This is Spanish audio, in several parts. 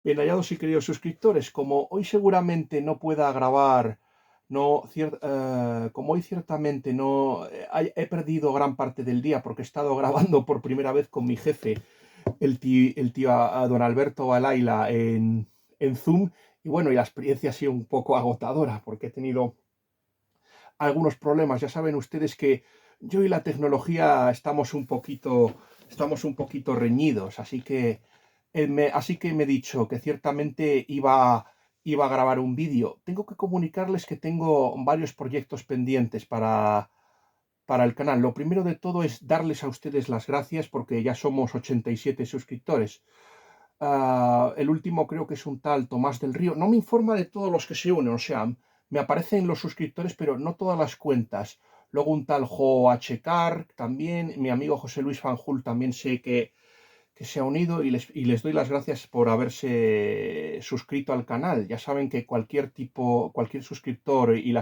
Bien hallados y queridos suscriptores, como hoy seguramente no pueda grabar, como hoy ciertamente no he perdido gran parte del día porque he estado grabando por primera vez con mi jefe, el tío don Alberto Balaila, en Zoom, y bueno, y la experiencia ha sido un poco agotadora porque he tenido algunos problemas. Ya saben ustedes que yo y la tecnología estamos un poquito reñidos, así que me he dicho que ciertamente iba a grabar un vídeo. Tengo que comunicarles que tengo varios proyectos pendientes para el canal. Lo primero de todo es darles a ustedes las gracias porque ya somos 87 suscriptores. El último creo que es un tal Tomás del Río. No me informa de todos los que se unen, o sea, me aparecen los suscriptores, pero no todas las cuentas. Luego un tal Jo H. Carr también, mi amigo José Luis Fanjul también sé que se ha unido y les doy las gracias por haberse suscrito al canal. Ya saben que cualquier suscriptor y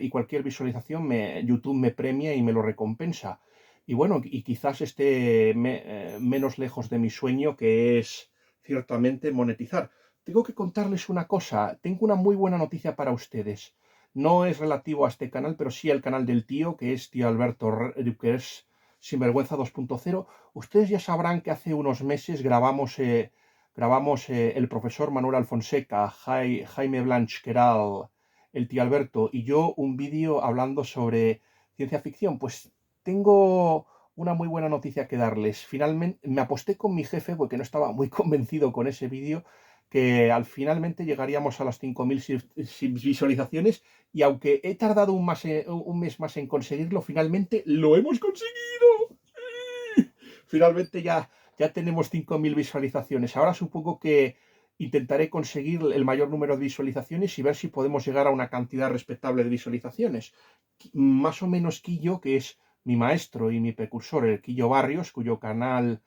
cualquier visualización YouTube me premia y me lo recompensa. Y bueno, y quizás esté menos lejos de mi sueño, que es ciertamente monetizar. Tengo que contarles una cosa. Tengo una muy buena noticia para ustedes. No es relativo a este canal, pero sí al canal del tío, que es Tío Alberto, que es Sinvergüenza 2.0. Ustedes ya sabrán que hace unos meses grabamos el profesor Manuel Alfonseca, Jaime Blanch, que era el tío Alberto, y yo un vídeo hablando sobre ciencia ficción. Pues tengo una muy buena noticia que darles. Finalmente me aposté con mi jefe porque no estaba muy convencido con ese vídeo, que al finalmente llegaríamos a las 5.000 visualizaciones, y aunque he tardado un mes más en conseguirlo, finalmente lo hemos conseguido. Finalmente ya tenemos 5.000 visualizaciones. Ahora supongo que intentaré conseguir el mayor número de visualizaciones y ver si podemos llegar a una cantidad respetable de visualizaciones. Más o menos Quillo, que es mi maestro y mi precursor, el Quillo Barrios, cuyo canal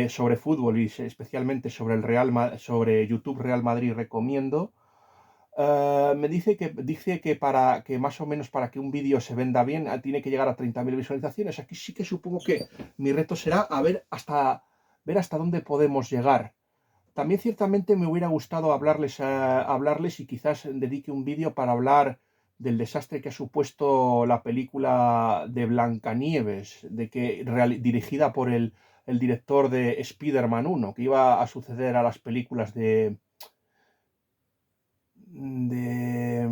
sobre fútbol y especialmente sobre YouTube Real Madrid recomiendo. Me dice que para que más o menos para que un vídeo se venda bien, tiene que llegar a 30.000 visualizaciones. Aquí sí que supongo que mi reto será ver hasta dónde podemos llegar. También ciertamente me hubiera gustado hablarles y quizás dedique un vídeo para hablar del desastre que ha supuesto la película de Blancanieves, dirigida por el director de Spider-Man 1, que iba a suceder a las películas de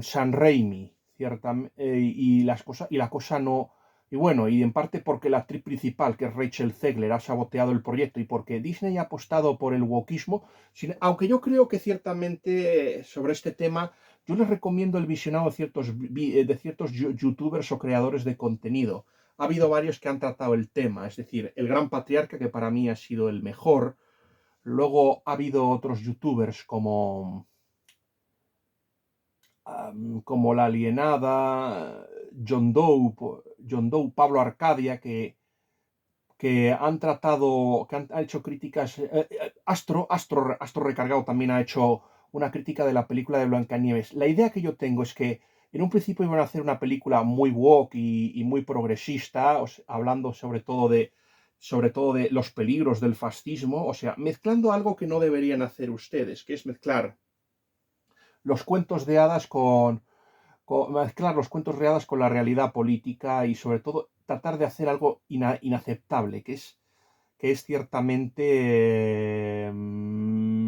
San Raimi, y la cosa no. Y bueno, y en parte porque la actriz principal, que es Rachel Zegler, ha saboteado el proyecto y porque Disney ha apostado por el wokismo, aunque yo creo que ciertamente sobre este tema, yo les recomiendo el visionado de ciertos youtubers o creadores de contenido. Ha habido varios que han tratado el tema, es decir, el Gran Patriarca, que para mí ha sido el mejor. Luego ha habido otros youtubers como La Alienada, John Doe, Pablo Arcadia, que han hecho críticas. Astro Recargado también ha hecho una crítica de la película de Blancanieves. La idea que yo tengo es que en un principio iban a hacer una película muy woke y muy progresista, hablando sobre todo de los peligros del fascismo, o sea, mezclando algo que no deberían hacer ustedes, que es los cuentos de hadas mezclar los cuentos de hadas con la realidad política y sobre todo tratar de hacer algo inaceptable, que es ciertamente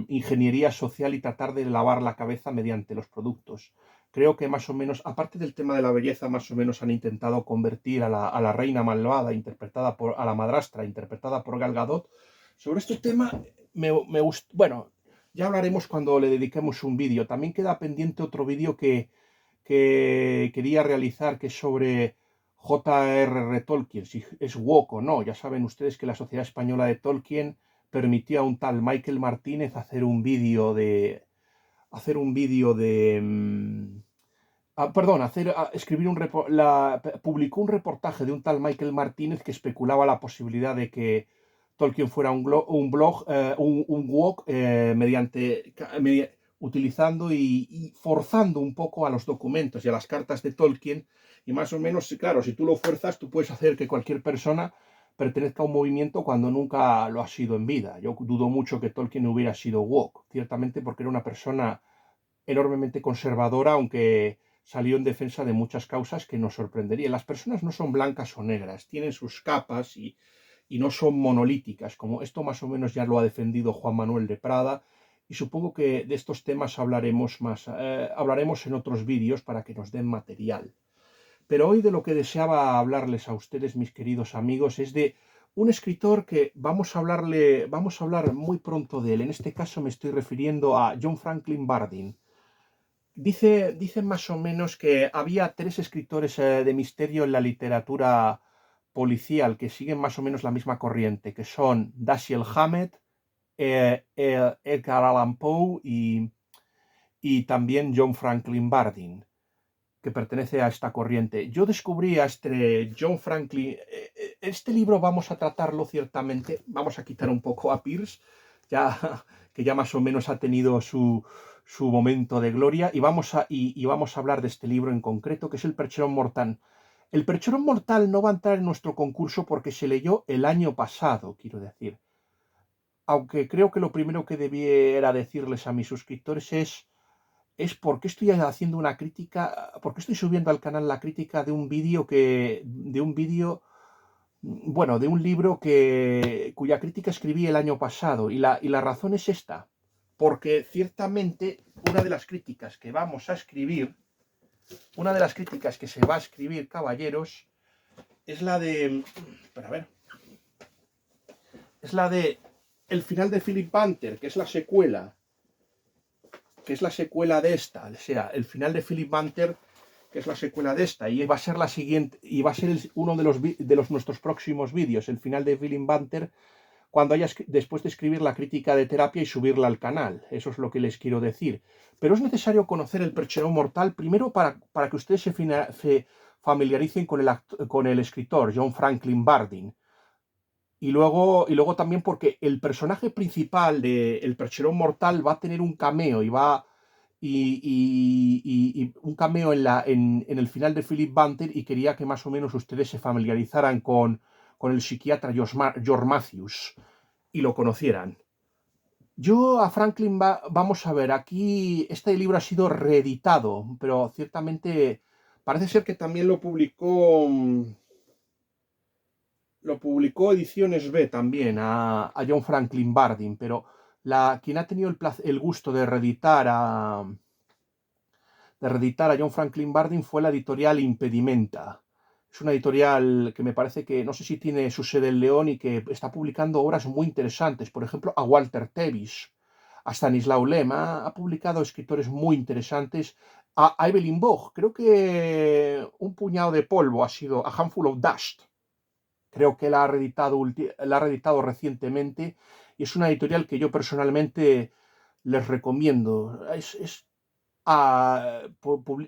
ingeniería social y tratar de lavar la cabeza mediante los productos. Creo que más o menos, aparte del tema de la belleza, más o menos han intentado convertir a la reina malvada, a la madrastra, interpretada por Gal Gadot. Sobre este tema, me gusta. Bueno, ya hablaremos cuando le dediquemos un vídeo. También queda pendiente otro vídeo que quería realizar, que es sobre J.R.R. Tolkien, si es woke o no. Ya saben ustedes que la Sociedad Española de Tolkien permitió a un tal Michael Martínez publicó un reportaje de un tal Michael Martínez que especulaba la posibilidad de que Tolkien fuera un woke, utilizando y forzando un poco a los documentos y a las cartas de Tolkien. Y más o menos, claro, si tú lo fuerzas, tú puedes hacer que cualquier persona pertenezca a un movimiento cuando nunca lo ha sido en vida. Yo dudo mucho que Tolkien hubiera sido woke, ciertamente porque era una persona enormemente conservadora, aunque salió en defensa de muchas causas que nos sorprenderían. Las personas no son blancas o negras, tienen sus capas y no son monolíticas, como esto más o menos ya lo ha defendido Juan Manuel de Prada, y supongo que de estos temas hablaremos en otros vídeos para que nos den material. Pero hoy de lo que deseaba hablarles a ustedes, mis queridos amigos, es de un escritor que vamos a hablar muy pronto de él. En este caso me estoy refiriendo a John Franklin Bardeen. Dicen más o menos que había tres escritores de misterio en la literatura policial que siguen más o menos la misma corriente, que son Dashiell Hammett, Edgar Allan Poe y también John Franklin Bardeen, que pertenece a esta corriente. Yo descubrí a este John Franklin. Este libro vamos a tratarlo ciertamente, vamos a quitar un poco a Pierce, ya, que ya más o menos ha tenido su momento de gloria, y vamos a hablar de este libro en concreto, que es El Percherón Mortal. El Percherón Mortal no va a entrar en nuestro concurso porque se leyó el año pasado, quiero decir. Aunque creo que lo primero que debiera decirles a mis suscriptores es por qué estoy haciendo una crítica, por qué estoy subiendo al canal la crítica de un vídeo de un libro cuya crítica escribí el año pasado. Y la razón es esta, porque ciertamente una de las críticas que vamos a escribir, una de las críticas que se va a escribir, caballeros, es la de, espera, a ver, es la de El final de Philip Bunter, que es la secuela de esta, o sea, el final de Philip Bunter, que es la secuela de esta, y va a ser la siguiente, y va a ser uno de los nuestros próximos vídeos, el final de Philip Bunter, después de escribir la crítica de terapia y subirla al canal. Eso es lo que les quiero decir. Pero es necesario conocer el Percherón Mortal primero para que ustedes se familiaricen con el escritor John Franklin Bardeen. Y luego también porque el personaje principal de El Percherón Mortal va a tener un cameo y un cameo en el final de Philip Bunter, y quería que más o menos ustedes se familiarizaran con el psiquiatra George Matthews y lo conocieran. Yo a Franklin, vamos a ver, aquí este libro ha sido reeditado, pero ciertamente parece ser que también lo publicó Ediciones B también a John Franklin Bardeen, pero quien ha tenido el gusto de reeditar a John Franklin Bardeen fue la editorial Impedimenta. Es una editorial que me parece que, no sé si tiene su sede en León, y que está publicando obras muy interesantes. Por ejemplo, a Walter Tevis, a Stanislaw Lem, ha publicado escritores muy interesantes. A Evelyn Waugh, creo que Un puñado de polvo ha sido A Handful of Dust. Creo que la ha reeditado recientemente, y es una editorial que yo personalmente les recomiendo.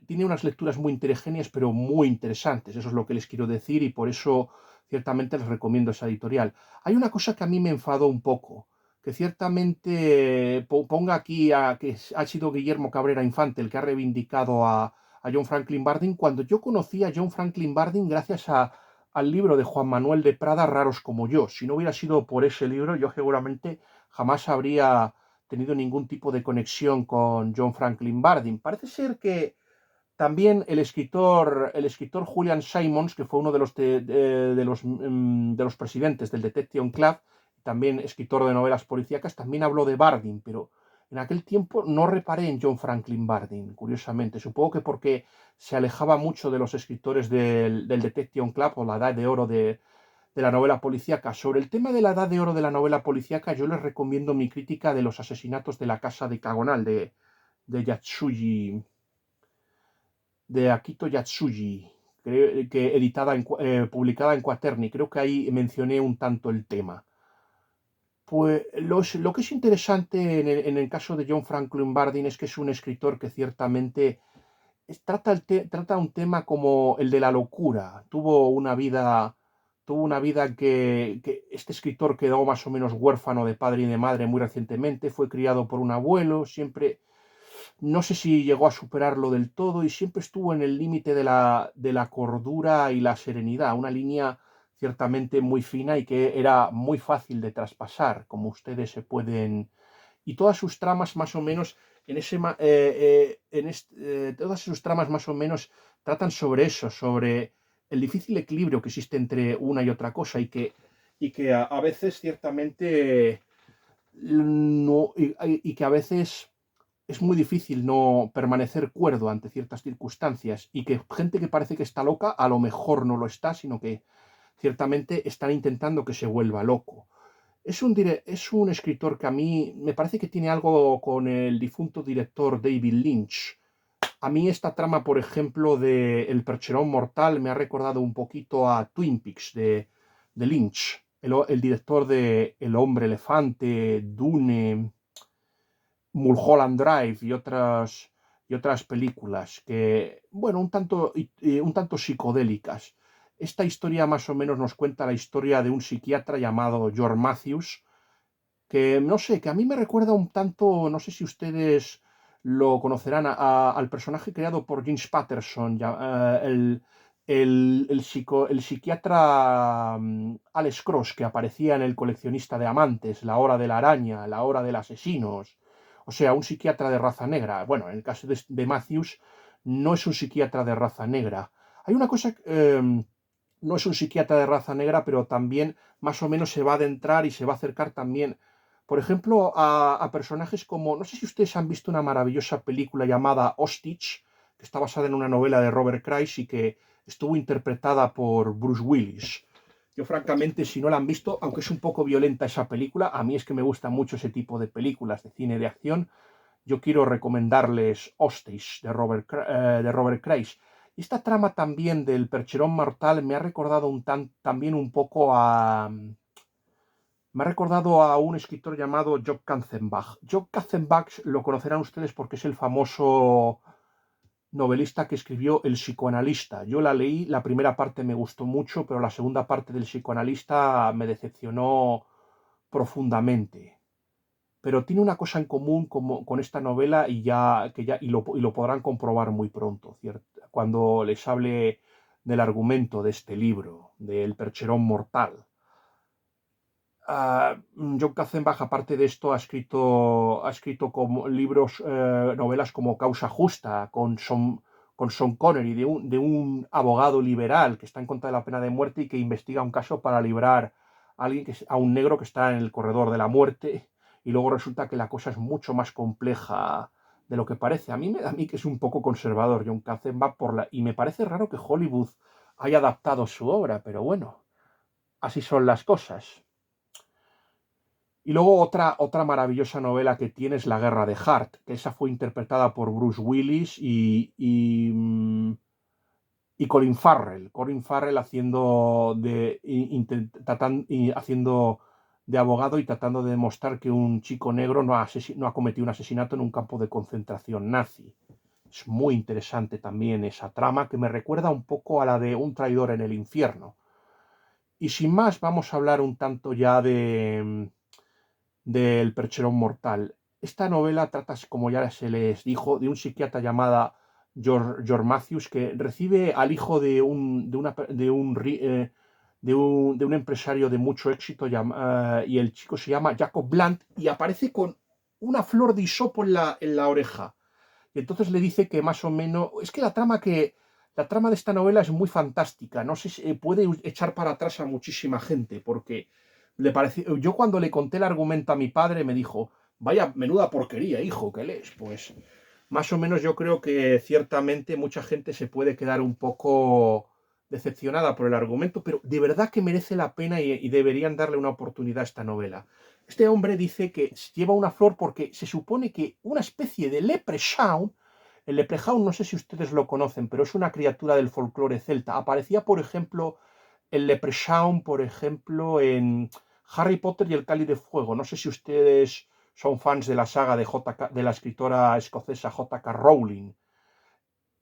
Tiene unas lecturas muy heterogéneas, pero muy interesantes. Eso es lo que les quiero decir, y por eso ciertamente les recomiendo esa editorial. Hay una cosa que a mí me enfadó un poco, que ciertamente ponga aquí que ha sido Guillermo Cabrera Infante el que ha reivindicado a John Franklin Bardeen, cuando yo conocí a John Franklin Bardeen gracias al libro de Juan Manuel de Prada, Raros como yo. Si no hubiera sido por ese libro, yo seguramente jamás habría tenido ningún tipo de conexión con John Franklin Bardeen. Parece ser que también el escritor Julian Simons, que fue uno de los presidentes del Detection Club, también escritor de novelas policíacas, también habló de Bardeen, pero en aquel tiempo no reparé en John Franklin Bardeen, curiosamente. Supongo que porque se alejaba mucho de los escritores del Detection Club, o la edad de oro de la novela policíaca. Sobre el tema de la edad de oro de la novela policíaca, yo les recomiendo mi crítica de los asesinatos de la casa de Cagonal, de Yatsuji, de Akito Yatsuji, publicada en Quaterni. Creo que ahí mencioné un tanto el tema. Pues lo que es interesante en el caso de John Franklin Bardeen es que es un escritor que ciertamente trata un tema como el de la locura. Tuvo una vida que este escritor quedó más o menos huérfano de padre y de madre muy recientemente. Fue criado por un abuelo, siempre, no sé si llegó a superarlo del todo, y siempre estuvo en el límite de la cordura y la serenidad, una línea ciertamente muy fina y que era muy fácil de traspasar, como ustedes se pueden... Y todas sus tramas más o menos, todas sus tramas más o menos tratan sobre eso, sobre el difícil equilibrio que existe entre una y otra cosa y que a veces ciertamente no, y que a veces es muy difícil no permanecer cuerdo ante ciertas circunstancias y que gente que parece que está loca a lo mejor no lo está, sino que ciertamente están intentando que se vuelva loco. Es un escritor que a mí me parece que tiene algo con el difunto director David Lynch. A mí esta trama, por ejemplo, de El Percherón Mortal me ha recordado un poquito a Twin Peaks de Lynch, el director de El Hombre Elefante, Dune, Mulholland Drive y otras películas que, bueno, un tanto psicodélicas. Esta historia más o menos nos cuenta la historia de un psiquiatra llamado George Matthews, que no sé, que a mí me recuerda un tanto, no sé si ustedes lo conocerán, al personaje creado por James Patterson, el psiquiatra Alex Cross, que aparecía en El coleccionista de amantes, La hora de la araña, La hora del asesinos, o sea, un psiquiatra de raza negra. Bueno, en el caso de Matthews, no es un psiquiatra de raza negra. Hay una cosa, no es un psiquiatra de raza negra, pero también más o menos se va a adentrar y se va a acercar también, por ejemplo, a personajes como, no sé si ustedes han visto una maravillosa película llamada Hostage, que está basada en una novela de Robert Kreis y que estuvo interpretada por Bruce Willis. Yo francamente, si no la han visto, aunque es un poco violenta esa película, a mí es que me gusta mucho ese tipo de películas de cine de acción, yo quiero recomendarles Hostage de Robert Kreis. Y esta trama también del Percherón Mortal me ha recordado también un poco a... Me ha recordado a un escritor llamado Jock Katzenbach. Jock Katzenbach lo conocerán ustedes porque es el famoso novelista que escribió El psicoanalista. Yo la leí, la primera parte me gustó mucho, pero la segunda parte del psicoanalista me decepcionó profundamente. Pero tiene una cosa en común con esta novela y lo podrán comprobar muy pronto, ¿cierto? Cuando les hable del argumento de este libro, del Percherón Mortal. John Katzenbach, aparte de esto, ha escrito como libros, novelas como Causa Justa, con Sean Connery, de un abogado liberal que está en contra de la pena de muerte y que investiga un caso para librar a un negro que está en el corredor de la muerte, y luego resulta que la cosa es mucho más compleja de lo que parece. A mí me da a mí que es un poco conservador John Katzenbach, y me parece raro que Hollywood haya adaptado su obra, pero bueno, así son las cosas. Y luego otra maravillosa novela que tiene es La Guerra de Hart, que esa fue interpretada por Bruce Willis y Colin Farrell. Colin Farrell haciendo de abogado y tratando de demostrar que un chico negro no ha cometido un asesinato en un campo de concentración nazi. Es muy interesante también esa trama, que me recuerda un poco a la de Un traidor en el infierno. Y sin más, vamos a hablar un tanto ya del Percherón Mortal. Esta novela trata, como ya se les dijo, de un psiquiatra llamado George Matthews, que recibe al hijo de un empresario de mucho éxito, y el chico se llama Jacob Blunt, y aparece con una flor de hisopo en la oreja. Y entonces le dice que más o menos... Es que la trama de esta novela es muy fantástica. No sé si puede echar para atrás a muchísima gente, porque yo cuando le conté el argumento a mi padre me dijo: vaya menuda porquería, hijo, que lees. Pues más o menos yo creo que ciertamente mucha gente se puede quedar un poco decepcionada por el argumento, pero de verdad que merece la pena y deberían darle una oportunidad a esta novela. Este hombre dice que lleva una flor porque se supone que una especie de leprechaun, el leprechaun no sé si ustedes lo conocen, pero es una criatura del folclore celta. Aparecía, por ejemplo, el leprechaun, por ejemplo, en Harry Potter y el Cáliz de Fuego. No sé si ustedes son fans de la saga de la escritora escocesa J.K. Rowling.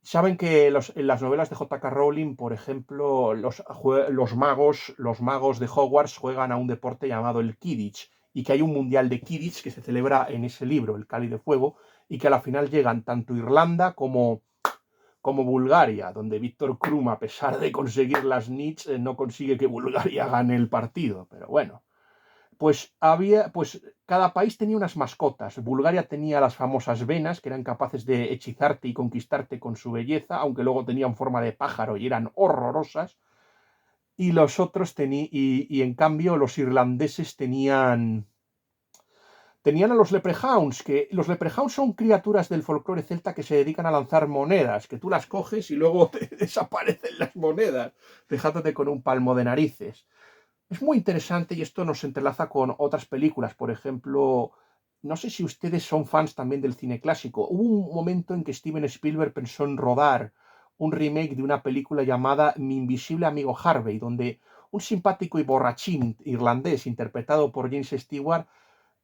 Saben que en las novelas de J.K. Rowling, por ejemplo, los magos de Hogwarts juegan a un deporte llamado el Quidditch, y que hay un mundial de Quidditch que se celebra en ese libro, El Cáliz de Fuego, y que a la final llegan tanto Irlanda como Bulgaria, donde Víctor Krum, a pesar de conseguir las nits, no consigue que Bulgaria gane el partido. Pero bueno, pues cada país tenía unas mascotas. Bulgaria tenía las famosas venas, que eran capaces de hechizarte y conquistarte con su belleza, aunque luego tenían forma de pájaro y eran horrorosas. Y los otros y en cambio los irlandeses tenían a los leprechauns, que los leprechauns son criaturas del folclore celta que se dedican a lanzar monedas, que tú las coges y luego te desaparecen las monedas, dejándote con un palmo de narices. Es muy interesante y esto nos entrelaza con otras películas. Por ejemplo, no sé si ustedes son fans también del cine clásico. Hubo un momento en que Steven Spielberg pensó en rodar un remake de una película llamada Mi invisible amigo Harvey, donde un simpático y borrachín irlandés interpretado por James Stewart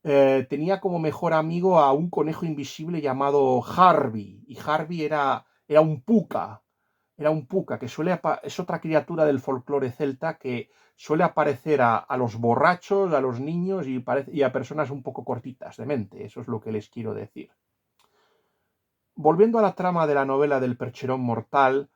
tenía como mejor amigo a un conejo invisible llamado Harvey, y Harvey era un puca, que es otra criatura del folclore celta que suele aparecer a los borrachos, a los niños y a personas un poco cortitas de mente. Eso es lo que les quiero decir. Volviendo a la trama de la novela del Percherón Mortal,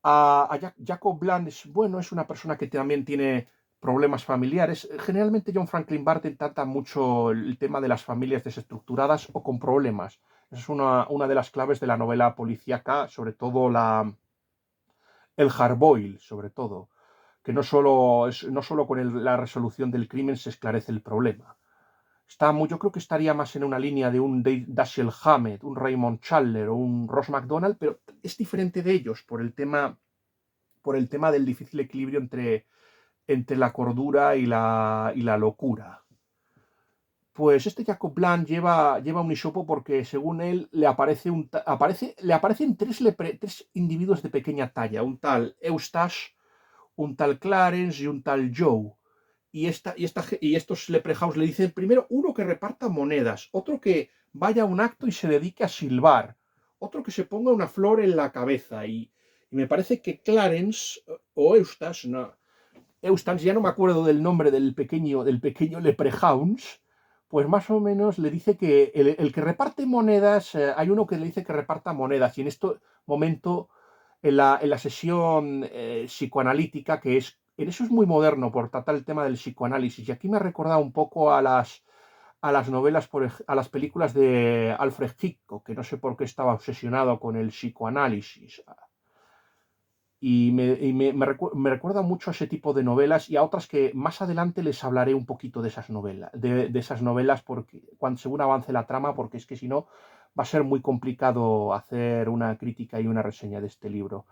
Jacob Bland es una persona que también tiene problemas familiares. Generalmente John Franklin Barton trata mucho el tema de las familias desestructuradas o con problemas. Esa es una de las claves de la novela policíaca, sobre todo el hardboil, sobre todo, que no solo con la resolución del crimen se esclarece el problema. Yo creo que estaría más en una línea de un Dashiell Hammett, un Raymond Chandler o un Ross MacDonald, pero es diferente de ellos por el tema del difícil equilibrio entre la cordura y la locura. Pues este Jacob Bland lleva un hisopo porque, según él, le aparecen tres individuos de pequeña talla, un tal Eustache, un tal Clarence y un tal Joe. Y estos leprechauns le dicen primero uno que reparta monedas, otro que vaya a un acto y se dedique a silbar, otro que se ponga una flor en la cabeza. Y me parece que Clarence o Eustache, no, Eustace, ya no me acuerdo del nombre del pequeño leprechauns, pues más o menos le dice que el que reparte monedas, hay uno que le dice que reparta monedas, y en este momento, en la sesión psicoanalítica, en eso es muy moderno por tratar el tema del psicoanálisis, y aquí me ha recordado un poco a las novelas, a las películas de Alfred Hitchcock, que no sé por qué estaba obsesionado con el psicoanálisis. Me recuerda mucho a ese tipo de novelas y a otras que más adelante les hablaré un poquito de esas novelas, de esas novelas porque, según avance la trama, porque es que si no va a ser muy complicado hacer una crítica y una reseña de este libro.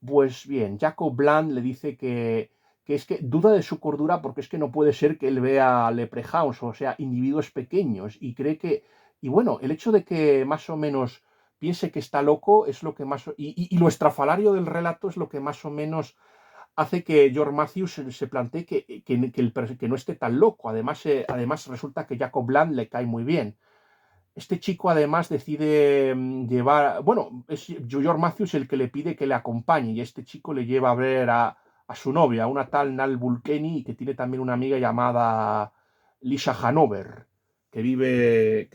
Pues bien, Jacob Bland le dice que es que duda de su cordura porque es que no puede ser que él vea leprechauns, o sea, individuos pequeños, y bueno, el hecho de que más o menos piense que está loco es lo que más, y lo estrafalario del relato es lo que más o menos hace que George Matthews se plantee que no esté tan loco. Además resulta que Jacob Bland le cae muy bien. Este chico además decide llevar, bueno, es George Matthews el que le pide que le acompañe y este chico le lleva a ver a su novia, una tal Nal Bulkeni, y que tiene también una amiga llamada Lisa Hanover, que viven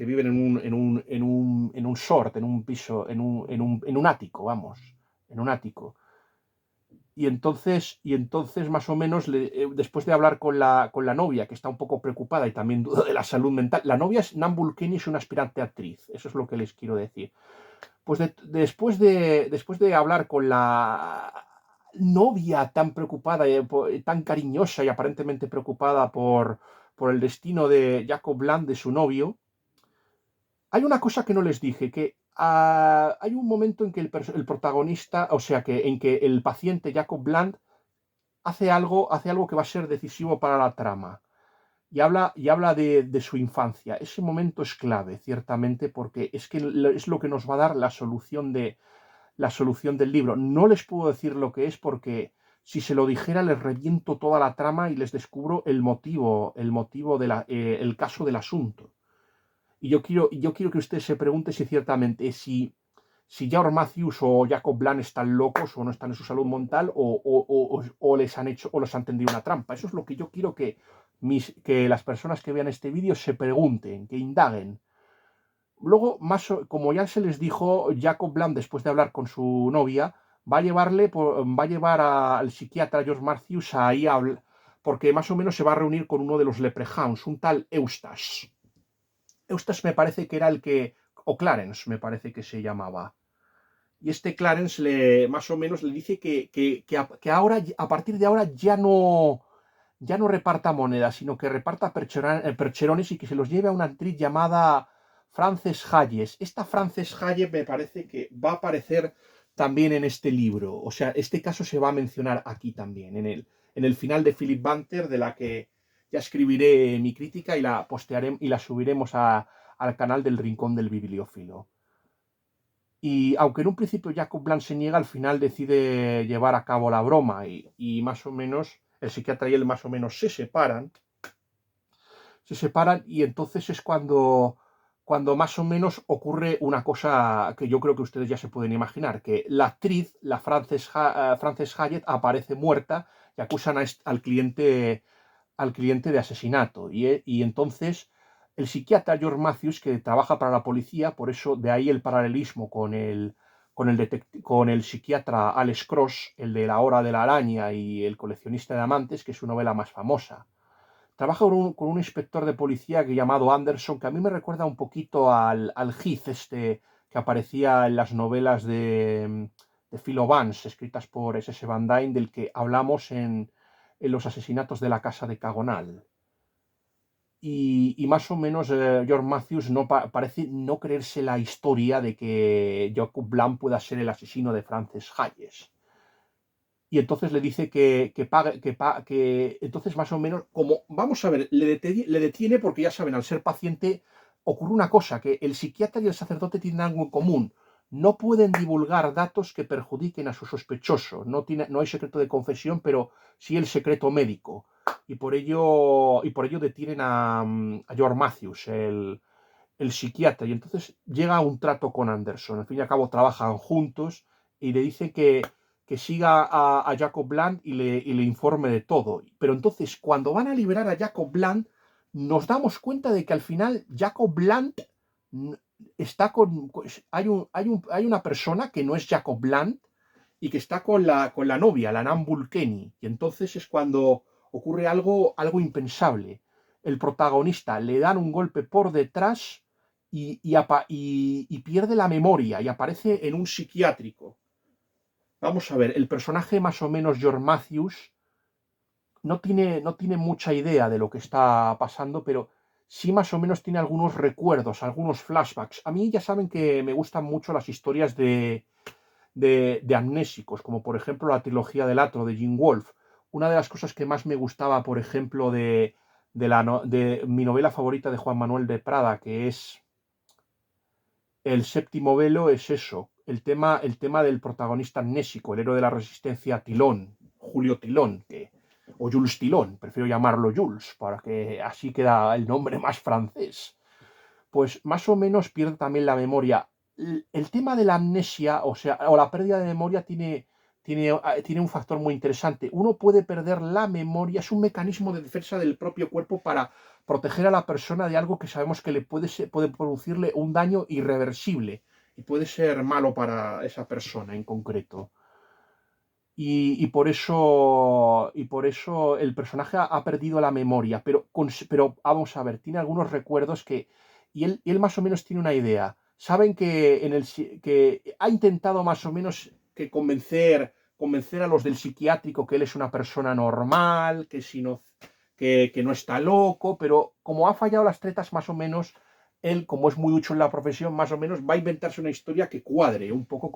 en un short, en un piso, en un ático, vamos, en un ático. Y entonces más o menos, después de hablar con la novia, que está un poco preocupada y también duda de la salud mental, la novia es Nan Bulkeni, es una aspirante actriz, eso es lo que les quiero decir. Pues después de hablar con la novia tan preocupada, tan cariñosa y aparentemente preocupada por el destino de Jacob Bland, de su novio, hay una cosa que no les dije, que hay un momento en que el protagonista, o sea, en que el paciente Jacob Bland hace algo que va a ser decisivo para la trama. Y habla de su infancia. Ese momento es clave, ciertamente, porque es lo que nos va a dar la solución del libro. No les puedo decir lo que es porque si se lo dijera les reviento toda la trama y les descubro el motivo el caso del asunto. Y yo quiero que usted se pregunte si ciertamente si George Matthews o Jacob Bland están locos o no están en su salud mental o les han tendido una trampa. Eso es lo que yo quiero que las personas que vean este vídeo se pregunten, que indaguen. Luego, como ya se les dijo, Jacob Bland, después de hablar con su novia, va a llevar al psiquiatra George Matthews ahí porque más o menos se va a reunir con uno de los Leprechauns, un tal Eustace. Eustace me parece que era o Clarence me parece que se llamaba. Y este Clarence más o menos le dice que ahora, a partir de ahora ya no reparta monedas, sino que reparta percherones y que se los lleve a una actriz llamada Frances Hayes. Esta Frances Hayes me parece que va a aparecer también en este libro. O sea, este caso se va a mencionar aquí también, en el final de Philip Banter, de la que ya escribiré mi crítica y la postearé y la subiremos al canal del Rincón del Bibliófilo. Y aunque en un principio Jacob Bland se niega, al final decide llevar a cabo la broma y más o menos el psiquiatra y él más o menos se separan y entonces es cuando más o menos ocurre una cosa que yo creo que ustedes ya se pueden imaginar, que la actriz, la Frances Hyatt, aparece muerta y acusan al cliente de asesinato. Y entonces el psiquiatra George Matthews, que trabaja para la policía, por eso de ahí el paralelismo con el psiquiatra Alex Cross, el de La Hora de la Araña y El coleccionista de amantes, que es su novela más famosa. Trabaja con un inspector de policía llamado Anderson, que a mí me recuerda un poquito al Heath, que aparecía en las novelas de Philo Vance, escritas por S.S. Van Dyne, del que hablamos en Los asesinatos de la casa de Cagonal. Y más o menos George Matthews parece no creerse la historia de que Jacob Bland pueda ser el asesino de Frances Hayes. Y entonces le dice que entonces más o menos, como, vamos a ver, le detiene porque ya saben, al ser paciente ocurre una cosa, que el psiquiatra y el sacerdote tienen algo en común. No pueden divulgar datos que perjudiquen a su sospechoso. No hay secreto de confesión, pero sí el secreto médico. Y por ello detienen a George Matthews, el psiquiatra. Y entonces llega a un trato con Anderson. Al fin y al cabo trabajan juntos y le dice que siga a Jacob Bland y le informe de todo. Pero entonces, cuando van a liberar a Jacob Bland, nos damos cuenta de que al final Jacob Bland está hay una persona que no es Jacob Bland y que está con la novia, la Nan Bulkeni. Y entonces es cuando ocurre algo impensable. El protagonista le dan un golpe por detrás y pierde la memoria y aparece en un psiquiátrico. Vamos a ver, el personaje más o menos George Matthews no tiene mucha idea de lo que está pasando, pero sí más o menos tiene algunos recuerdos, algunos flashbacks. A mí ya saben que me gustan mucho las historias de amnésicos, como por ejemplo la trilogía del Atro de Jim Wolfe. Una de las cosas que más me gustaba, por ejemplo, de mi novela favorita de Juan Manuel de Prada, que es El séptimo velo, es eso, el tema del protagonista amnésico, el héroe de la resistencia Tilón, Julio Tilón, o Jules Tilón, prefiero llamarlo Jules, para que así queda el nombre más francés. Pues más o menos pierde también la memoria. El tema de la amnesia, o la pérdida de memoria, tiene un factor muy interesante. Uno puede perder la memoria, es un mecanismo de defensa del propio cuerpo para proteger a la persona de algo que sabemos que puede producirle un daño irreversible y puede ser malo para esa persona en concreto. Y por eso el personaje ha perdido la memoria, pero vamos a ver, tiene algunos recuerdos y él más o menos tiene una idea. Saben que ha intentado más o menos convencer a los del psiquiátrico que él es una persona normal, que no está loco, pero como ha fallado las tretas más o menos, él, como es muy ducho en la profesión, más o menos va a inventarse una historia que cuadre un poco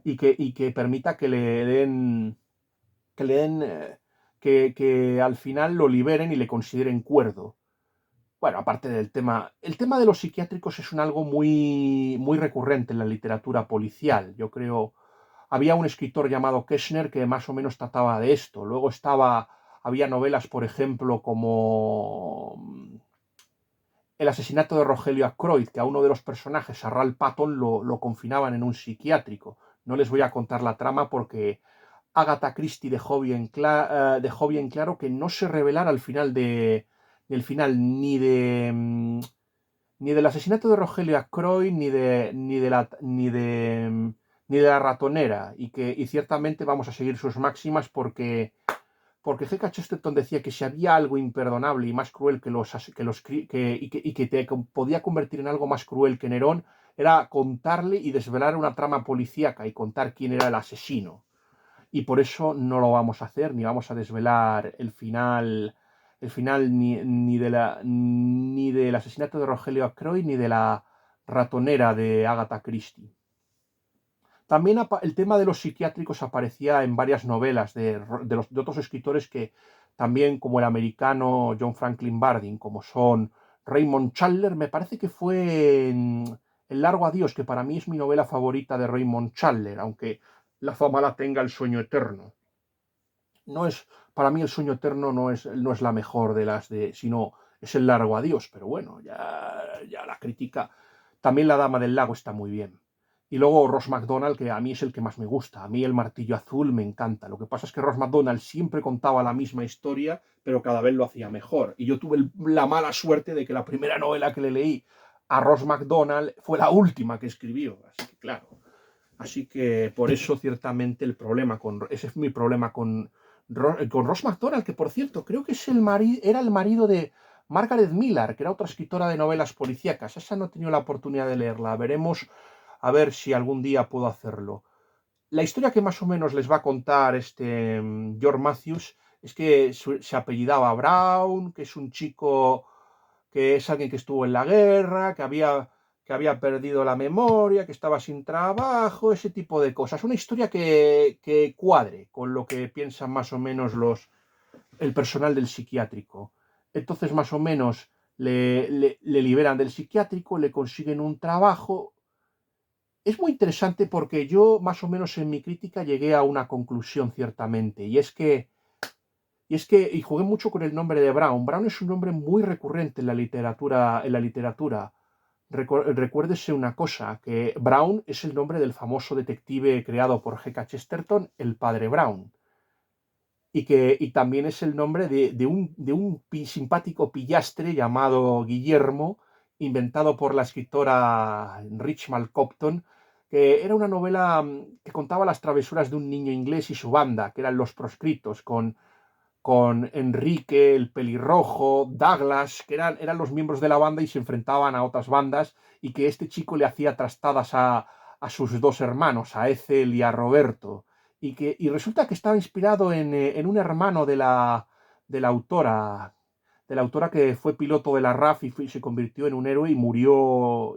y que permita que le den que al final lo liberen y le consideren cuerdo. Bueno, aparte el tema de los psiquiátricos es algo muy recurrente en la literatura policial. Yo creo, había un escritor llamado Keshner que más o menos trataba de esto. Luego había novelas, por ejemplo, como El asesinato de Rogelio Ackroyd, que a uno de los personajes, a Ralph Patton, lo confinaban en un psiquiátrico. No les voy a contar la trama porque Agatha Christie dejó bien claro que no se revelara al final del final Ni del asesinato de Rogelio Ackroyd, ni de la ratonera. Y ciertamente vamos a seguir sus máximas porque G.K. Chesterton decía que si había algo imperdonable y más cruel que te podía convertir en algo más cruel que Nerón, era contarle y desvelar una trama policíaca y contar quién era el asesino. Y por eso no lo vamos a hacer, ni vamos a desvelar el final ni del asesinato de Rogelio Ackroyd, ni de la ratonera de Agatha Christie. También el tema de los psiquiátricos aparecía en varias novelas de otros escritores que también, como el americano John Franklin Bardeen, como son Raymond Chandler, me parece que fue en El largo adiós, que para mí es mi novela favorita de Raymond Chandler, aunque la fama la tenga El sueño eterno. No es, para mí El sueño eterno no es la mejor sino es El largo adiós, pero bueno, ya la crítica. También La dama del lago está muy bien. Y luego Ross MacDonald, que a mí es el que más me gusta. A mí El martillo azul me encanta. Lo que pasa es que Ross MacDonald siempre contaba la misma historia, pero cada vez lo hacía mejor. Y yo tuve la mala suerte de que la primera novela que le leí a Ross MacDonald fue la última que escribió. Así que claro. Así que por eso ciertamente ese es mi problema con Ross MacDonald, que por cierto creo que era el marido de Margaret Miller, que era otra escritora de novelas policíacas. Esa no he tenido la oportunidad de leerla. Veremos a ver si algún día puedo hacerlo. La historia que más o menos les va a contar George Matthews es que se apellidaba Brown, que es un chico que es alguien que estuvo en la guerra, que había perdido la memoria, que estaba sin trabajo, ese tipo de cosas. Una historia que cuadre con lo que piensan más o menos el personal del psiquiátrico. Entonces, más o menos, le liberan del psiquiátrico, le consiguen un trabajo. Es muy interesante porque yo, más o menos en mi crítica, llegué a una conclusión ciertamente, y jugué mucho con el nombre de Brown. Brown es un nombre muy recurrente en la literatura. Recuérdese una cosa, que Brown es el nombre del famoso detective creado por G.K. Chesterton, el padre Brown. Y también es el nombre de un simpático pillastre llamado Guillermo, inventado por la escritora Richmal Compton, que era una novela que contaba las travesuras de un niño inglés y su banda, que eran los proscritos, con Enrique, el pelirrojo, Douglas, que eran los miembros de la banda y se enfrentaban a otras bandas, y que este chico le hacía trastadas a sus dos hermanos, a Ethel y a Roberto. Y resulta que estaba inspirado en un hermano de la autora, de la autora que fue piloto de la RAF y se convirtió en un héroe y murió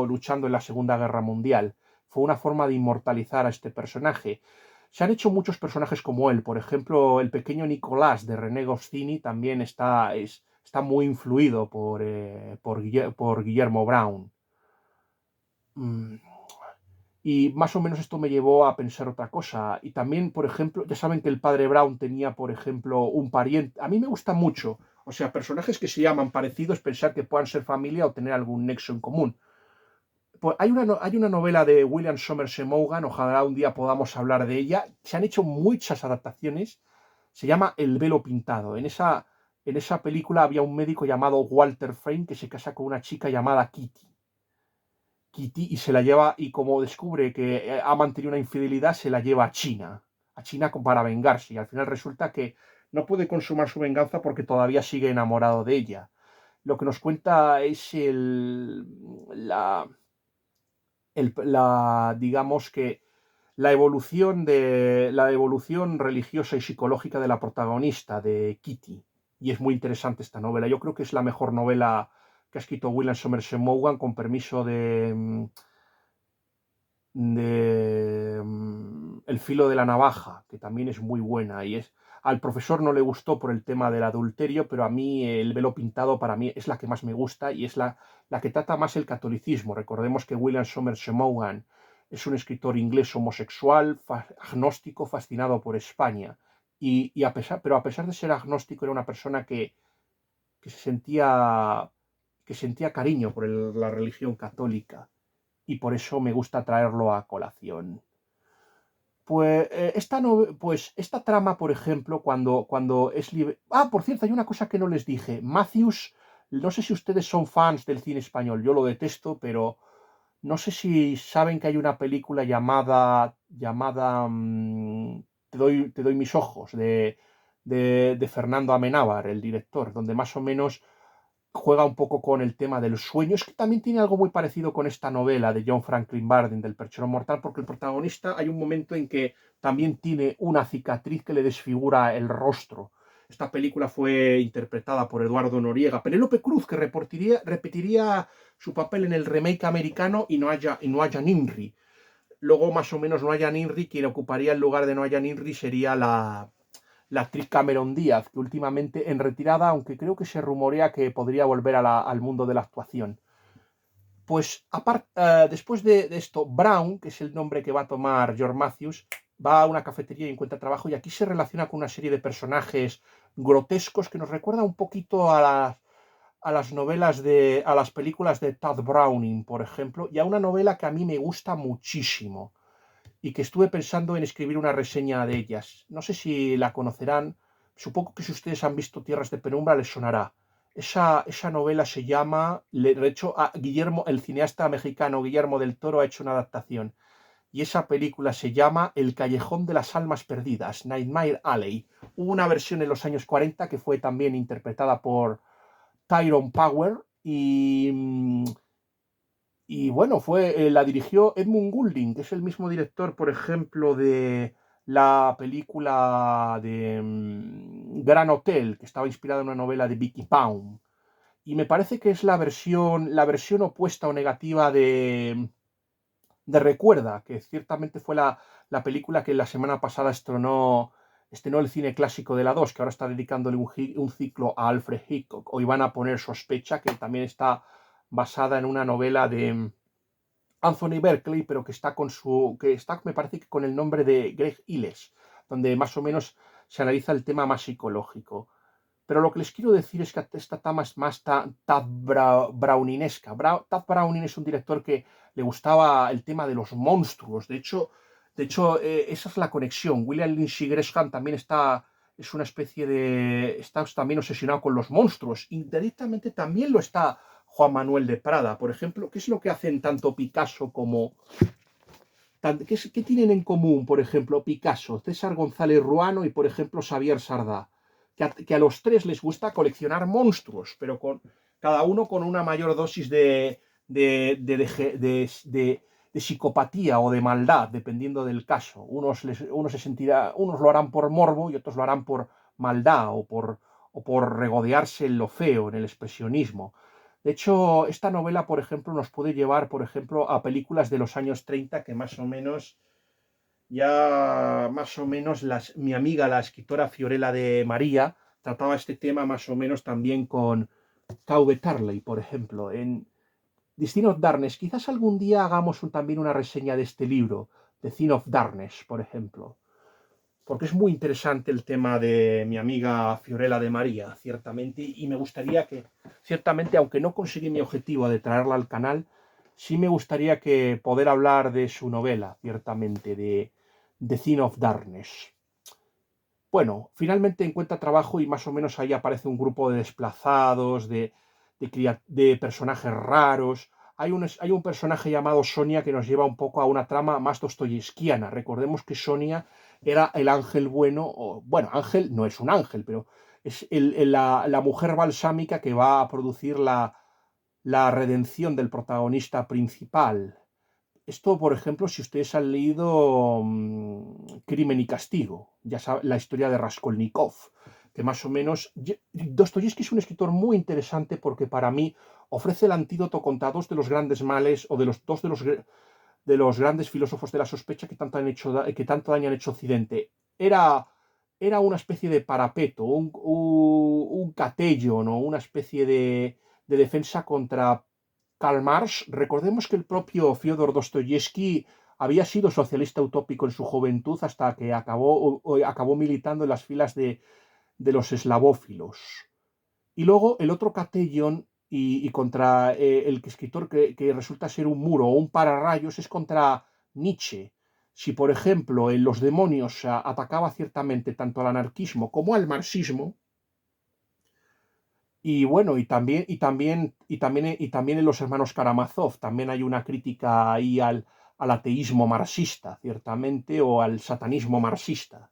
luchando en la Segunda Guerra Mundial. Fue una forma de inmortalizar a este personaje. Se han hecho muchos personajes como él. Por ejemplo, el pequeño Nicolás de René Goscinny también está muy influido por Guillermo Brown. Mm, Y más o menos esto me llevó a pensar otra cosa. Y también, por ejemplo, ya saben que el padre Brown tenía, por ejemplo, un pariente. A mí me gusta mucho. O sea, personajes que se llaman parecidos, pensar que puedan ser familia o tener algún nexo en común. Pues hay una novela de William Somerset Maugham, ojalá un día podamos hablar de ella. Se han hecho muchas adaptaciones. Se llama El velo pintado. En esa película había un médico llamado Walter Frame que se casa con una chica llamada Kitty, y se la lleva, y como descubre que ha mantenido una infidelidad, se la lleva a China para vengarse, y al final resulta que no puede consumar su venganza porque todavía sigue enamorado de ella. Lo que nos cuenta es digamos que la evolución religiosa y psicológica de la protagonista, de Kitty. Y es muy interesante esta novela. Yo creo que es la mejor novela que ha escrito William Somerset Maugham, con permiso de El filo de la navaja, que también es muy buena. Al profesor no le gustó por el tema del adulterio, pero a mí El velo pintado para mí es la que más me gusta, y es la que trata más el catolicismo. Recordemos que William Somerset Maugham es un escritor inglés homosexual, agnóstico, fascinado por España. Pero a pesar de ser agnóstico, era una persona que sentía cariño por la religión católica, y por eso me gusta traerlo a colación. Pues esta trama, por ejemplo, cuando es libre. Ah, por cierto, hay una cosa que no les dije. Matthews No sé si ustedes son fans del cine español, yo lo detesto, pero no sé si saben que hay una película llamada te doy mis ojos, de Fernando Amenábar, el director, donde más o menos juega un poco con el tema del sueño. Es que también tiene algo muy parecido con esta novela de John Franklin Bardeen, del Perchero Mortal, porque el protagonista hay un momento en que también tiene una cicatriz que le desfigura el rostro. Esta película fue interpretada por Eduardo Noriega. Penélope Cruz, que repetiría su papel en el remake americano, y Noaya Nimri. Luego, más o menos, Noaya Nimri, quien ocuparía el lugar de Noaya Nimri sería la actriz Cameron Díaz, que últimamente en retirada, aunque creo que se rumorea que podría volver al mundo de la actuación. Pues después de esto, Brown, que es el nombre que va a tomar George Matthews, va a una cafetería y encuentra trabajo, y aquí se relaciona con una serie de personajes grotescos que nos recuerda un poquito a las novelas a las películas de Todd Browning, por ejemplo, y a una novela que a mí me gusta muchísimo y que estuve pensando en escribir una reseña de ellas. No sé si la conocerán, supongo que si ustedes han visto Tierras de Penumbra les sonará. Esa novela se llama, de hecho, Guillermo, el cineasta mexicano Guillermo del Toro ha hecho una adaptación, y esa película se llama El Callejón de las Almas Perdidas, Nightmare Alley. Hubo una versión en los años 40 que fue también interpretada por Tyrone Power y bueno, la dirigió Edmund Goulding, que es el mismo director, por ejemplo, de la película de Gran Hotel, que estaba inspirada en una novela de Vicky Pound. Y me parece que es la versión opuesta o negativa de Recuerda, que ciertamente fue la película que la semana pasada estrenó el cine clásico de la 2, que ahora está dedicándole un ciclo a Alfred Hitchcock. Hoy van a poner Sospecha, que también está basada en una novela de Anthony Berkeley, pero que está, me parece que con el nombre de Greg Iles, donde más o menos se analiza el tema más psicológico. Pero lo que les quiero decir es que esta tama es más Tad Browninesca. Tad Browning es un director que le gustaba el tema de los monstruos. De hecho, esa es la conexión. William Lindsay Gresham también es una especie está también obsesionado con los monstruos. Indirectamente también lo está Juan Manuel de Prada, por ejemplo. ¿Qué es lo que hacen tanto Picasso como... ¿Qué tienen en común, por ejemplo, Picasso, César González Ruano y, por ejemplo, Xavier Sardá? Que a los tres les gusta coleccionar monstruos, pero cada uno con una mayor dosis de psicopatía o de maldad, dependiendo del caso. Unos lo harán por morbo y otros lo harán por maldad o por regodearse en lo feo, en el expresionismo. De hecho, esta novela, por ejemplo, nos puede llevar, por ejemplo, a películas de los años 30 que más o menos mi amiga, la escritora Fiorella de María, trataba este tema más o menos también con Cauve Tarley, por ejemplo, en The Sin of Darkness. Quizás algún día hagamos también una reseña de este libro, The Sin of Darkness, por ejemplo, porque es muy interesante el tema de mi amiga Fiorella de María, ciertamente, y me gustaría que, ciertamente, aunque no conseguí mi objetivo de traerla al canal, sí me gustaría que poder hablar de su novela, ciertamente, de The Sin of Darkness. Bueno, finalmente encuentra trabajo y más o menos ahí aparece un grupo de desplazados, de personajes raros. Hay un personaje llamado Sonia que nos lleva un poco a una trama más dostoyevskiana. Recordemos que Sonia era el ángel bueno, o bueno, ángel no es un ángel, pero es la mujer balsámica que va a producir la redención del protagonista principal. Esto, por ejemplo, si ustedes han leído Crimen y Castigo, ya saben, la historia de Raskolnikov, que más o menos... Dostoyevsky es un escritor muy interesante porque para mí ofrece el antídoto contra dos de los grandes males o de los dos de los grandes filósofos de la sospecha que tanto daño han hecho Occidente. Era una especie de parapeto, un catellón o una especie de defensa contra Karl Marx. Recordemos que el propio Fyodor Dostoyevsky había sido socialista utópico en su juventud hasta que acabó militando en las filas de los eslavófilos. Y luego el otro catellón y contra el escritor que resulta ser un muro o un pararrayos es contra Nietzsche. Si, por ejemplo, en Los demonios atacaba ciertamente tanto al anarquismo como al marxismo, Y bueno, y también en los hermanos Karamazov, también hay una crítica ahí al ateísmo marxista, ciertamente, o al satanismo marxista.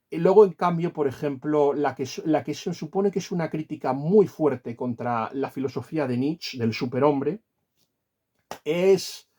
Y luego, en cambio, por ejemplo, la que se supone que es una crítica muy fuerte contra la filosofía de Nietzsche, del superhombre, es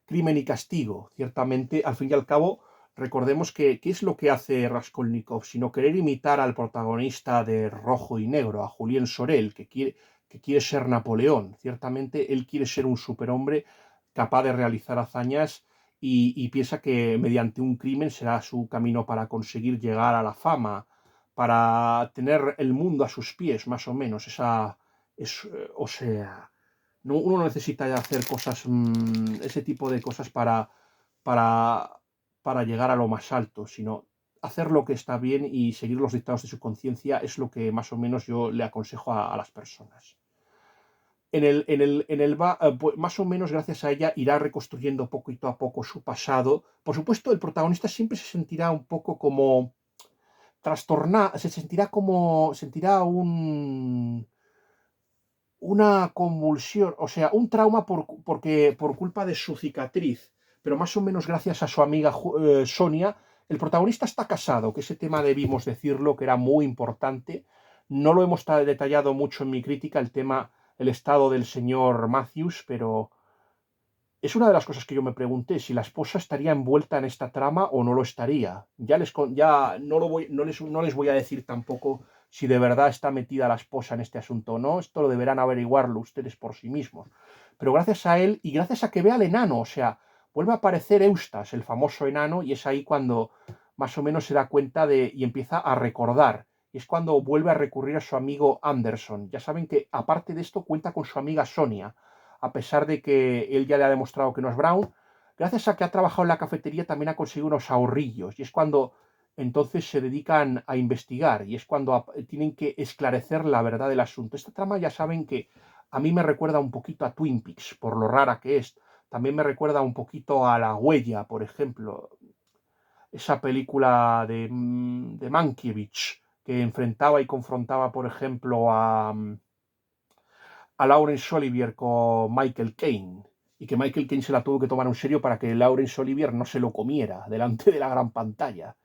Crimen y Castigo. Ciertamente, al fin y al cabo, recordemos que ¿qué es lo que hace Raskolnikov? Sino querer imitar al protagonista de Rojo y Negro, a Julien Sorel, que quiere ser Napoleón. Ciertamente, él quiere ser un superhombre capaz de realizar hazañas y piensa que mediante un crimen será su camino para conseguir llegar a la fama, para tener el mundo a sus pies, más o menos. O sea, uno no necesita hacer cosas, ese tipo de cosas para, para llegar a lo más alto, sino hacer lo que está bien y seguir los dictados de su conciencia es lo que más o menos yo le aconsejo a las personas. Pues, más o menos gracias a ella irá reconstruyendo poquito a poco su pasado. Por supuesto, el protagonista siempre se sentirá un poco como trastornado, sentirá una convulsión, o sea, un trauma por culpa de su cicatriz, pero más o menos gracias a su amiga Sonia. El protagonista está casado, que ese tema debimos decirlo, que era muy importante. No lo hemos detallado mucho en mi crítica, el estado del señor Matthews, pero es una de las cosas que yo me pregunté, si la esposa estaría envuelta en esta trama o no lo estaría. Ya no les voy a decir tampoco si de verdad está metida la esposa en este asunto o no. Esto lo deberán averiguarlo ustedes por sí mismos. Pero gracias a él y gracias a que ve al enano, o sea, vuelve a aparecer Eustas, el famoso enano, y es ahí cuando más o menos se da cuenta y empieza a recordar. Y es cuando vuelve a recurrir a su amigo Anderson. Ya saben que aparte de esto cuenta con su amiga Sonia, a pesar de que él ya le ha demostrado que no es Brown. Gracias a que ha trabajado en la cafetería también ha conseguido unos ahorrillos, y es cuando entonces se dedican a investigar y es cuando tienen que esclarecer la verdad del asunto. Esta trama ya saben que a mí me recuerda un poquito a Twin Peaks, por lo rara que es. También me recuerda un poquito a La Huella, por ejemplo, esa película de Mankiewicz, que enfrentaba y confrontaba, por ejemplo, a Laurence Olivier con Michael Caine, y que Michael Caine se la tuvo que tomar en serio para que Laurence Olivier no se lo comiera delante de la gran pantalla.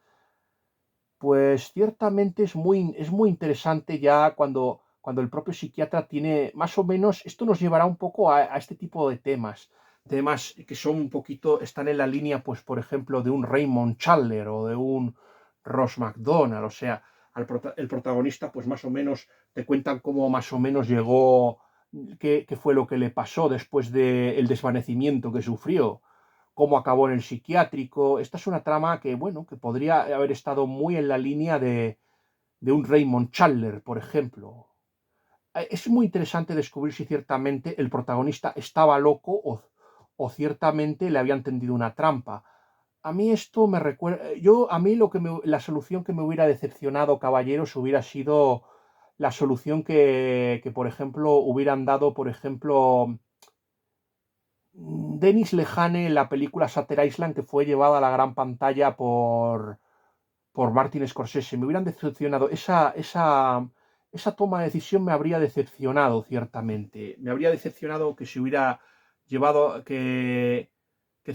Pues ciertamente es muy interesante ya cuando el propio psiquiatra tiene más o menos, esto nos llevará un poco a este tipo de temas que son un poquito, están en la línea, pues por ejemplo, de un Raymond Chandler o de un Ross McDonald. O sea, el protagonista pues más o menos te cuentan cómo más o menos llegó, qué fue lo que le pasó después del desvanecimiento que sufrió, cómo acabó en el psiquiátrico. Esta es una trama que, bueno, que podría haber estado muy en la línea de un Raymond Chandler, por ejemplo. Es muy interesante descubrir si ciertamente el protagonista estaba loco o ciertamente le habían tendido una trampa. A mí esto me recuerda, a mí la solución que me hubiera decepcionado, caballeros, hubiera sido la solución que, por ejemplo, hubieran dado, por ejemplo, Dennis Lehane en la película Shutter Island, que fue llevada a la gran pantalla por Martin Scorsese. Me hubieran decepcionado. Esa toma de decisión me habría decepcionado, ciertamente. Me habría decepcionado que se hubiera llevado, que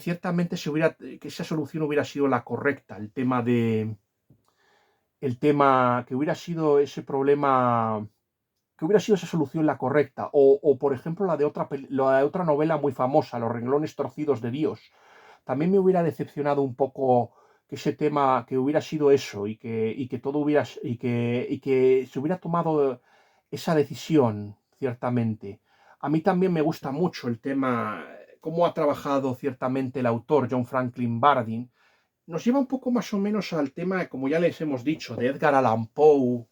ciertamente que esa solución hubiera sido la correcta. Que hubiera sido ese problema, que hubiera sido esa solución la correcta. O por ejemplo, la de otra novela muy famosa, Los renglones torcidos de Dios. También me hubiera decepcionado un poco que ese tema, que hubiera sido eso y que todo hubiera, y que se hubiera tomado esa decisión, ciertamente. A mí también me gusta mucho el tema, cómo ha trabajado ciertamente el autor John Franklin Bardeen. Nos lleva un poco más o menos al tema, como ya les hemos dicho, de Edgar Allan Poe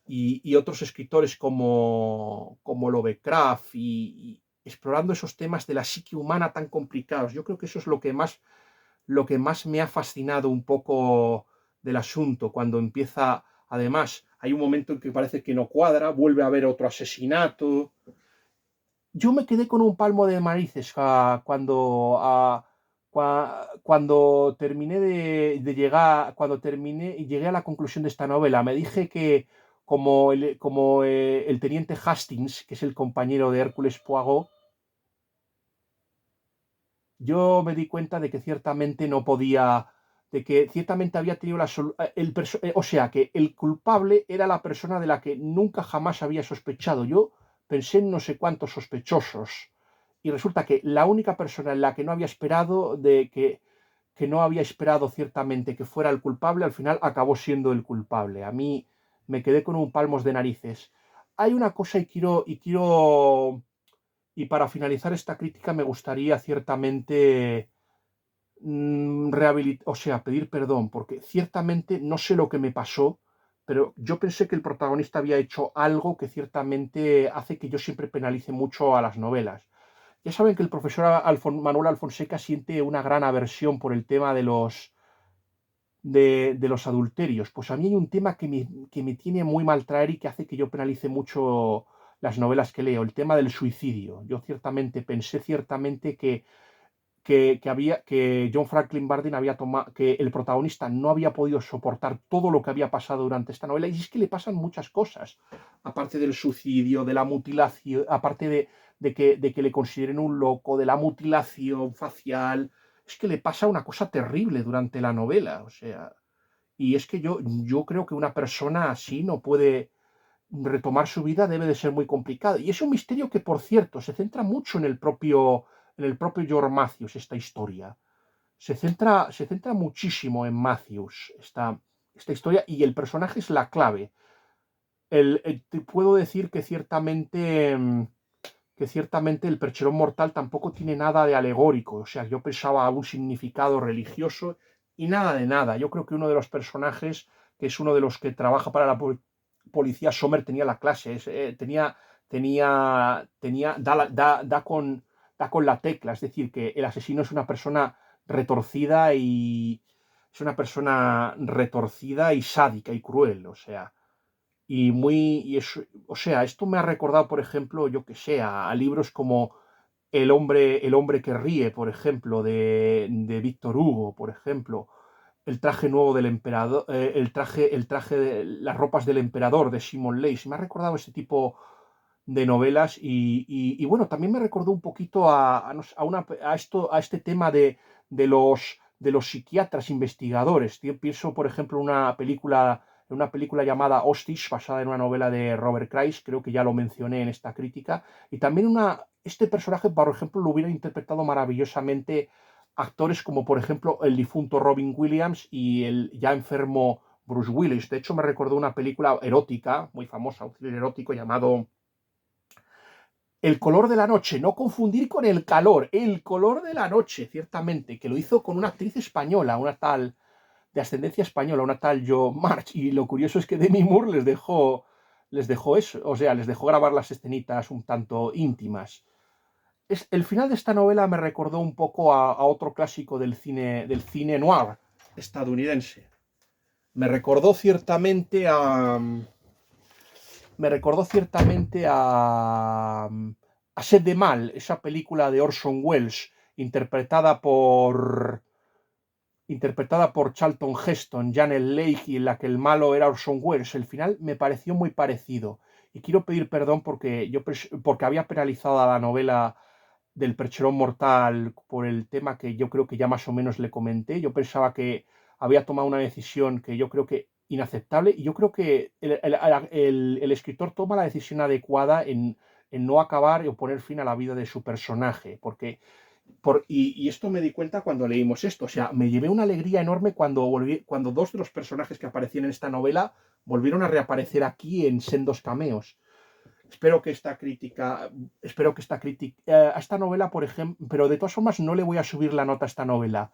y otros escritores como Lovecraft, y explorando esos temas de la psique humana tan complicados. Yo creo que eso es lo que más me ha fascinado un poco del asunto, cuando empieza, además, hay un momento en que parece que no cuadra, vuelve a haber otro asesinato. Yo me quedé con un palmo de narices cuando terminé de llegar, cuando terminé y llegué a la conclusión de esta novela. Me dije que como el teniente Hastings, que es el compañero de Hércules Poirot, yo me di cuenta de que ciertamente no podía, de que ciertamente había tenido o sea, que el culpable era la persona de la que nunca jamás había sospechado. Yo pensé en no sé cuántos sospechosos y resulta que la única persona en la que no había esperado que no había esperado ciertamente que fuera el culpable, al final acabó siendo el culpable. A mí me quedé con un palmos de narices. Hay una cosa y para finalizar esta crítica me gustaría ciertamente o sea, pedir perdón, porque ciertamente no sé lo que me pasó, pero yo pensé que el protagonista había hecho algo que ciertamente hace que yo siempre penalice mucho a las novelas. Ya saben que el profesor Manuel Alfonseca siente una gran aversión por el tema de los adulterios. Pues a mí hay un tema que me tiene muy mal traer y que hace que yo penalice mucho las novelas que leo, el tema del suicidio. Yo ciertamente pensé ciertamente que John Franklin Bardeen había tomado, que el protagonista no había podido soportar todo lo que había pasado durante esta novela, y es que le pasan muchas cosas, aparte del suicidio, de la mutilación, aparte de que le consideren un loco, de la mutilación facial, es que le pasa una cosa terrible durante la novela, o sea, y es que yo creo que una persona así no puede retomar su vida, debe de ser muy complicado. Y es un misterio que, por cierto, se centra mucho en el propio George Matthews, esta historia. Se centra muchísimo en Matthews, esta historia, y el personaje es la clave. Te puedo decir que ciertamente el percherón mortal tampoco tiene nada de alegórico. O sea, yo pensaba un significado religioso y nada de nada. Yo creo que uno de los personajes, que es uno de los que trabaja para la policía, Sommer, tenía la clase, da con la tecla. Es decir, que el asesino es una persona retorcida y es una persona retorcida y sádica y cruel. O sea, o sea, esto me ha recordado, por ejemplo, yo que sé, a libros como el hombre que ríe, por ejemplo, de Víctor Hugo, por ejemplo, el traje nuevo del emperador, las ropas del emperador de Simon Leys. Me ha recordado ese tipo de novelas y bueno, también me recordó un poquito a este tema de los psiquiatras investigadores. Yo pienso, por ejemplo, en una película llamada Hostage, basada en una novela de Robert Kreis, creo que ya lo mencioné en esta crítica, y también este personaje, por ejemplo, lo hubiera interpretado maravillosamente actores como, por ejemplo, el difunto Robin Williams y el ya enfermo Bruce Willis. De hecho, me recordó una película erótica, muy famosa, un thriller erótico llamado El color de la noche, no confundir con El color de la noche, ciertamente, que lo hizo con una actriz española, una tal de ascendencia española, una tal Jo March, y lo curioso es que Demi Moore les dejó eso, o sea, les dejó grabar las escenitas un tanto íntimas. El final de esta novela me recordó un poco a otro clásico del cine noir estadounidense. Me recordó ciertamente a, a Sed de Mal, esa película de Orson Welles, interpretada por Charlton Heston, Janet Leigh, y en la que el malo era Orson Welles. El final me pareció muy parecido. Y quiero pedir perdón porque había penalizado a la novela del percherón mortal por el tema que yo creo que ya más o menos le comenté. Yo pensaba que había tomado una decisión que yo creo que inaceptable, y yo creo que el escritor toma la decisión adecuada en no acabar o poner fin a la vida de su personaje, porque y esto me di cuenta cuando leímos esto. O sea, me llevé una alegría enorme cuando dos de los personajes que aparecían en esta novela volvieron a reaparecer aquí en sendos cameos. Espero que esta crítica, a esta novela, por ejemplo, pero de todas formas no le voy a subir la nota a esta novela.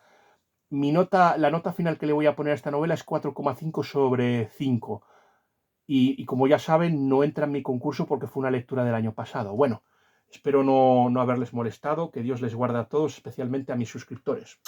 La nota final que le voy a poner a esta novela es 4,5 sobre 5. Y como ya saben, no entra en mi concurso porque fue una lectura del año pasado. Bueno, espero no haberles molestado, que Dios les guarde a todos, especialmente a mis suscriptores.